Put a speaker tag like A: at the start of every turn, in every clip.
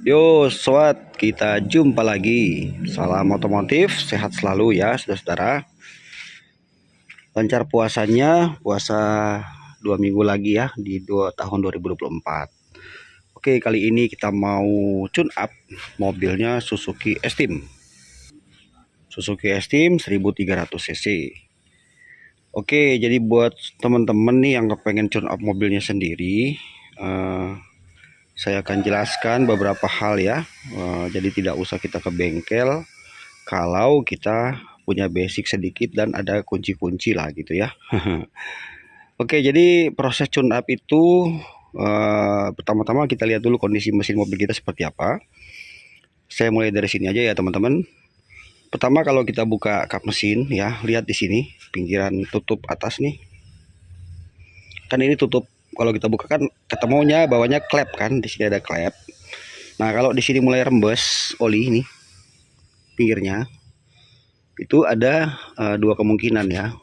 A: Yo, sobat, kita jumpa lagi. Salam otomotif, sehat selalu ya, saudara-saudara. Lancar puasanya, puasa 2 minggu lagi ya di tahun 2024. Oke, kali ini kita mau tune up mobilnya Suzuki Esteem. Suzuki Esteem 1300 cc. Oke, jadi buat teman-teman nih yang kepengen tune up mobilnya sendiri, saya akan jelaskan beberapa hal ya. Jadi tidak usah kita ke bengkel kalau kita punya basic sedikit dan ada kunci-kunci lah gitu ya. Oke, jadi proses tune up itu pertama-tama kita lihat dulu kondisi mesin mobil kita seperti apa. Saya mulai dari sini aja ya teman-teman. Pertama, kalau kita buka kap mesin ya, lihat di sini pinggiran tutup atas nih. Kan ini tutup, kalau kita buka kan ketemunya bawahnya klep kan, di sini ada klep. Nah, kalau di sini mulai rembes oli ini pinggirnya, itu ada dua kemungkinan ya.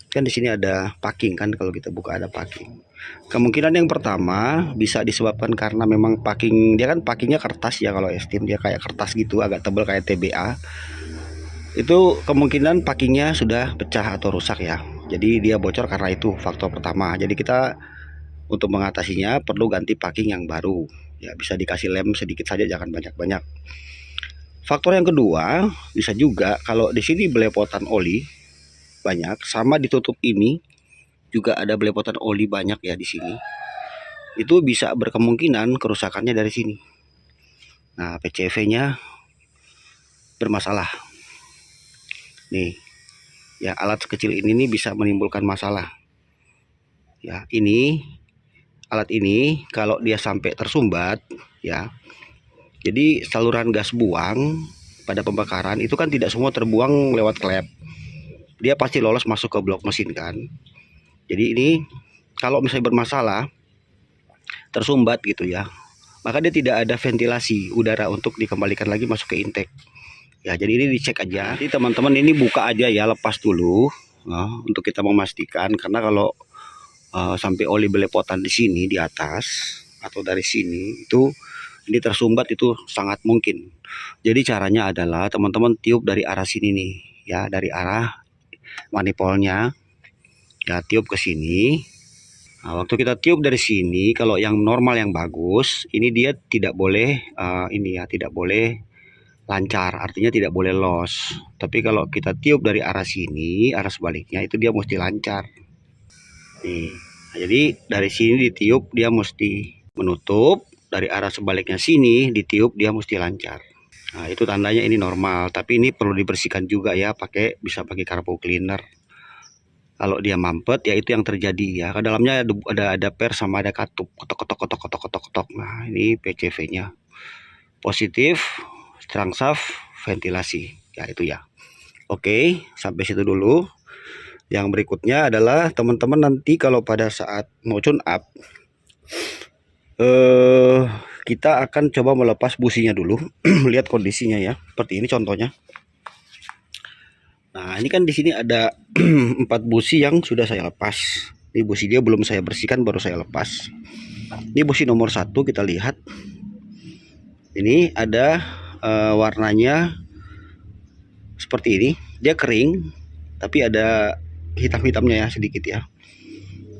A: Kan di sini ada packing kan, kalau kita buka ada packing. Kemungkinan yang pertama bisa disebabkan karena memang packing dia kan packingnya kertas ya, kalau Esteem dia kayak kertas gitu, agak tebal kayak TBA. Itu kemungkinan packingnya sudah pecah atau rusak ya. Jadi dia bocor karena itu faktor pertama. Jadi kita untuk mengatasinya perlu ganti packing yang baru. Ya bisa dikasih lem sedikit saja, jangan banyak-banyak. Faktor yang kedua bisa juga kalau di sini belepotan oli banyak, sama ditutup ini juga ada belepotan oli banyak ya di sini. Itu bisa berkemungkinan kerusakannya dari sini. Nah, PCV-nya bermasalah. Nih, ya alat kecil ini nih bisa menimbulkan masalah. Ya, ini alat ini kalau dia sampai tersumbat ya. Jadi saluran gas buang pada pembakaran itu kan tidak semua terbuang lewat klep. Dia pasti lolos masuk ke blok mesin kan. Jadi ini kalau misalnya bermasalah tersumbat gitu ya, maka dia tidak ada ventilasi udara untuk dikembalikan lagi masuk ke intake. Ya, jadi ini dicek aja. Jadi teman-teman ini buka aja ya, lepas dulu untuk kita memastikan, karena kalau sampai oli belepotan di sini di atas atau dari sini itu ini tersumbat itu sangat mungkin. Jadi caranya adalah teman-teman tiup dari arah sini nih ya, dari arah manifoldnya ya, tiup ke sini. Nah, waktu kita tiup dari sini, kalau yang normal yang bagus ini dia tidak boleh ini ya, tidak boleh lancar, artinya tidak boleh loss. Tapi kalau kita tiup dari arah sini, arah sebaliknya itu dia mesti lancar nih. Nah, jadi dari sini ditiup dia mesti menutup, dari arah sebaliknya sini ditiup dia mesti lancar. Nah, itu tandanya ini normal, tapi ini perlu dibersihkan juga ya, bisa pakai carbo cleaner. Kalau dia mampet ya itu yang terjadi ya, ke dalamnya ada per sama ada katup, kotok. Nah, ini PCV-nya positif, crankshaft, ventilasi ya, itu ya. Oke, sampai situ dulu. Yang berikutnya adalah teman-teman nanti kalau pada saat mau tune up, kita akan coba melepas businya dulu. Lihat kondisinya ya, seperti ini contohnya. Nah, ini kan di sini ada 4 busi yang sudah saya lepas. Ini busi dia belum saya bersihkan, baru saya lepas. Ini busi nomor 1, kita lihat. Ini ada warnanya seperti ini. Dia kering, tapi ada hitam-hitamnya ya sedikit ya.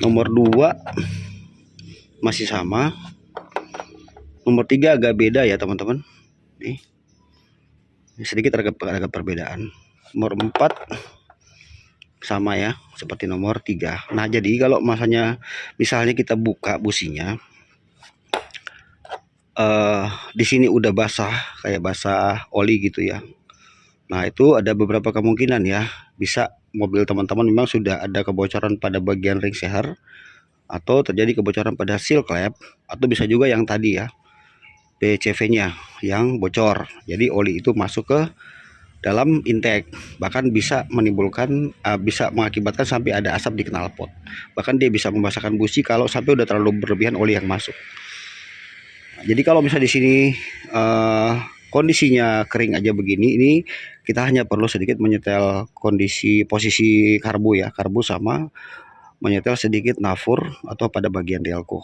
A: Nomor 2 masih sama. Nomor 3 agak beda ya teman-teman. Nih, sedikit agak perbedaan. Nomor 4 sama ya, seperti nomor 3. Nah, jadi kalau misalnya kita buka businya, di sini udah basah, kayak basah oli gitu ya. Nah, itu ada beberapa kemungkinan ya, bisa mobil teman-teman memang sudah ada kebocoran pada bagian ring seher, atau terjadi kebocoran pada seal klep, atau bisa juga yang tadi ya, PCV-nya yang bocor. Jadi oli itu masuk ke dalam intake, bahkan bisa menimbulkan bisa mengakibatkan sampai ada asap di knalpot. Bahkan dia bisa membasahkan busi kalau sampai udah terlalu berlebihan oli yang masuk. Nah, jadi kalau misalnya di sini kondisinya kering aja begini, ini kita hanya perlu sedikit menyetel posisi karbu ya, karbu sama menyetel sedikit nafur atau pada bagian delco.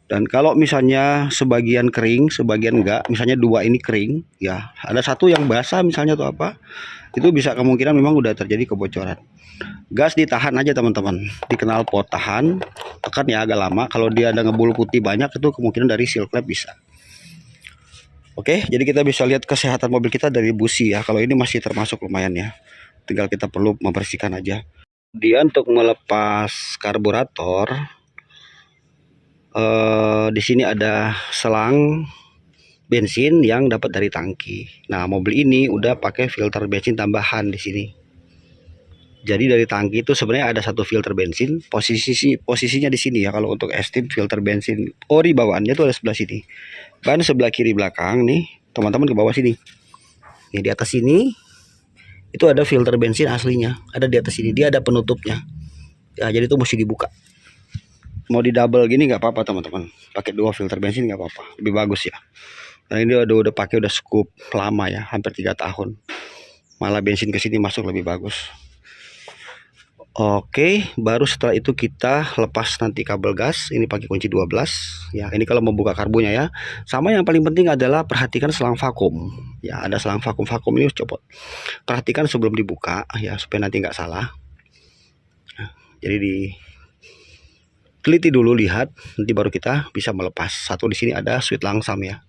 A: Dan kalau misalnya sebagian kering, sebagian enggak, misalnya dua ini kering, ya ada satu yang basah misalnya atau apa, itu bisa kemungkinan memang udah terjadi kebocoran. Gas ditahan aja teman-teman, di knalpot tahan, tekan ya agak lama. Kalau dia ada ngebul putih banyak itu kemungkinan dari seal clamp bisa. Oke, jadi kita bisa lihat kesehatan mobil kita dari busi ya. Kalau ini masih termasuk lumayan ya. Tinggal kita perlu membersihkan aja. Dia untuk melepas karburator, di sini ada selang bensin yang dapat dari tangki. Nah, mobil ini udah pakai filter bensin tambahan di sini. Jadi dari tangki itu sebenarnya ada satu filter bensin, posisinya di sini ya. Kalau untuk estim filter bensin ori bawaannya itu ada sebelah sini. Ban sebelah kiri belakang nih, teman-teman ke bawah sini. Nih di atas sini itu ada filter bensin aslinya, ada di atas sini. Dia ada penutupnya. Ya, jadi itu mesti dibuka. Mau di double gini nggak apa-apa teman-teman, pakai dua filter bensin nggak apa-apa, lebih bagus ya. Karena ini udah pakai udah cukup lama ya, hampir 3 tahun, malah bensin ke sini masuk lebih bagus. Oke, baru setelah itu kita lepas nanti kabel gas. Ini pakai kunci 12 ya. Ini kalau membuka karbunya ya. Sama yang paling penting adalah perhatikan selang vakum ya, ada selang vakum ini copot, perhatikan sebelum dibuka ya, supaya nanti nggak salah. Nah, jadi teliti dulu, lihat, nanti baru kita bisa melepas. Satu di sini ada switch langsam ya,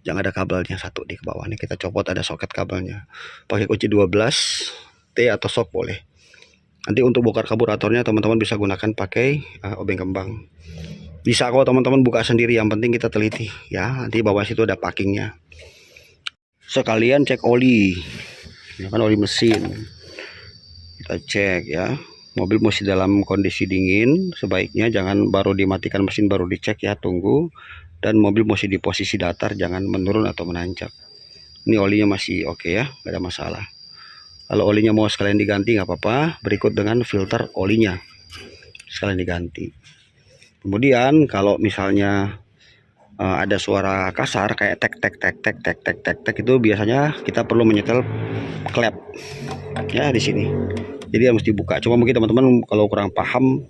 A: jangan ada kabelnya. Satu di bawah ini kita copot, ada soket kabelnya. Pakai kunci 12 T atau sok boleh. Nanti untuk bongkar karburatornya teman-teman bisa gunakan pakai obeng kembang. Bisa kok teman-teman buka sendiri, yang penting kita teliti ya. Nanti bawah situ ada packingnya. Sekalian cek oli, ya kan, oli mesin kita cek ya. Mobil masih dalam kondisi dingin, sebaiknya jangan baru dimatikan mesin baru dicek ya, tunggu. Dan mobil masih di posisi datar, jangan menurun atau menanjak. Ini olinya masih oke ya, nggak ada masalah. Kalau olinya mau sekalian diganti nggak apa-apa, berikut dengan filter olinya sekalian diganti. Kemudian kalau misalnya ada suara kasar kayak tek tek tek tek tek tek tek tek, itu biasanya kita perlu menyetel klep ya di sini. Jadi harus dibuka. Cuma mungkin teman-teman kalau kurang paham,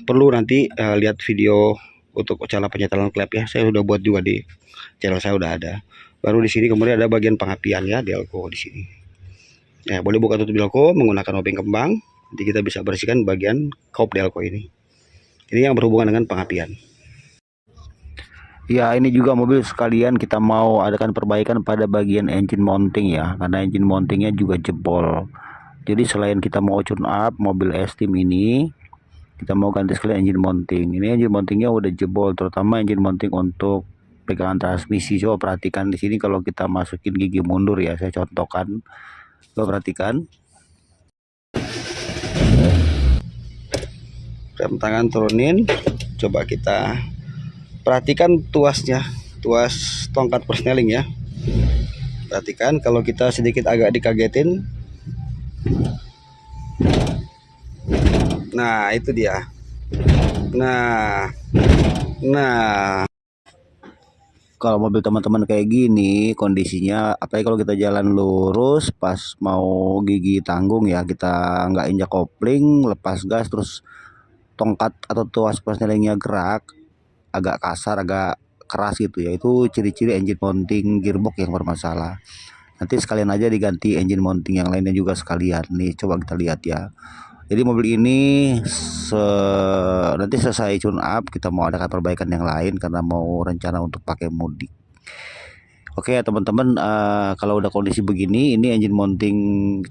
A: perlu nanti lihat video untuk cara penyetelan klep ya. Saya sudah buat juga di channel saya, udah ada. Baru di sini kemudian ada bagian pengapian ya, delco di sini. Ya, boleh buka tutup delco menggunakan obeng kembang. Nanti kita bisa bersihkan bagian kop delco ini. Ini yang berhubungan dengan pengapian. Ya, ini juga mobil sekalian kita mau adakan perbaikan pada bagian engine mounting ya, karena engine mountingnya juga jebol. Jadi selain kita mau tune up mobil Estim ini, kita mau ganti sekalian engine mounting. Ini engine mountingnya udah jebol, terutama engine mounting untuk pegangan transmisi. Coba perhatikan di sini kalau kita masukin gigi mundur ya, saya contohkan. Coba perhatikan. Rem tangan turunin, coba kita perhatikan tuasnya, tuas tongkat persneling ya. Perhatikan kalau kita sedikit agak dikagetin. Nah, itu dia. Nah. Kalau mobil teman-teman kayak gini kondisinya, apalagi kalau kita jalan lurus pas mau gigi tanggung ya, kita nggak injak kopling, lepas gas, terus tongkat atau tuas persnelingnya gerak, agak kasar, agak keras gitu ya, itu ciri-ciri engine mounting gearbox yang bermasalah. Nanti sekalian aja diganti engine mounting yang lainnya juga sekalian. Nih coba kita lihat ya. Jadi mobil ini nanti selesai tune up, kita mau adakan perbaikan yang lain karena mau rencana untuk pakai mudik. Oke ya teman-teman, kalau udah kondisi begini, ini engine mounting,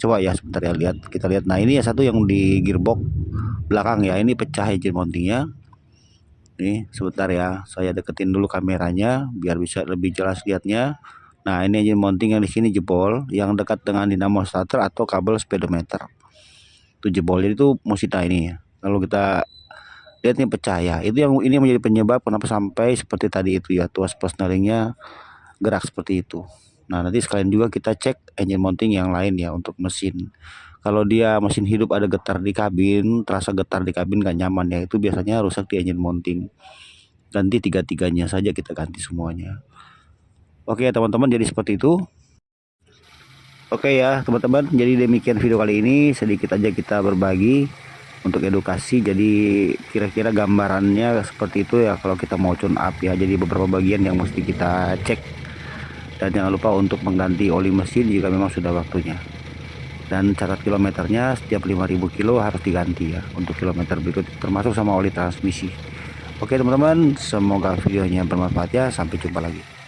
A: coba ya sebentar ya, lihat, kita lihat. Nah ini ya satu yang di gearbox belakang ya, ini pecah engine mountingnya. Nih sebentar ya, saya deketin dulu kameranya biar bisa lebih jelas lihatnya. Nah ini engine mounting yang di sini jebol, yang dekat dengan dinamo starter atau kabel speedometer itu jebol. Jadi itu musita ini ya. Lalu kita lihat nih pecah ya. Itu yang ini menjadi penyebab kenapa sampai seperti tadi itu ya, tuas persnelingnya gerak seperti itu. Nah nanti sekalian juga kita cek engine mounting yang lain ya untuk mesin. Kalau dia mesin hidup ada getar di kabin, terasa getar di kabin gak nyaman ya, itu biasanya rusak di engine mounting. Ganti tiga-tiganya saja, kita ganti semuanya. Oke ya teman-teman, jadi seperti itu. Oke ya teman-teman, jadi demikian video kali ini, sedikit aja kita berbagi untuk edukasi. Jadi kira-kira gambarannya seperti itu ya kalau kita mau tune up ya. Jadi beberapa bagian yang mesti kita cek, dan jangan lupa untuk mengganti oli mesin jika memang sudah waktunya. Dan catat kilometernya, setiap 5.000 kilo harus diganti ya untuk kilometer berikut, termasuk sama oli transmisi. Oke teman-teman, semoga videonya bermanfaat ya. Sampai jumpa lagi.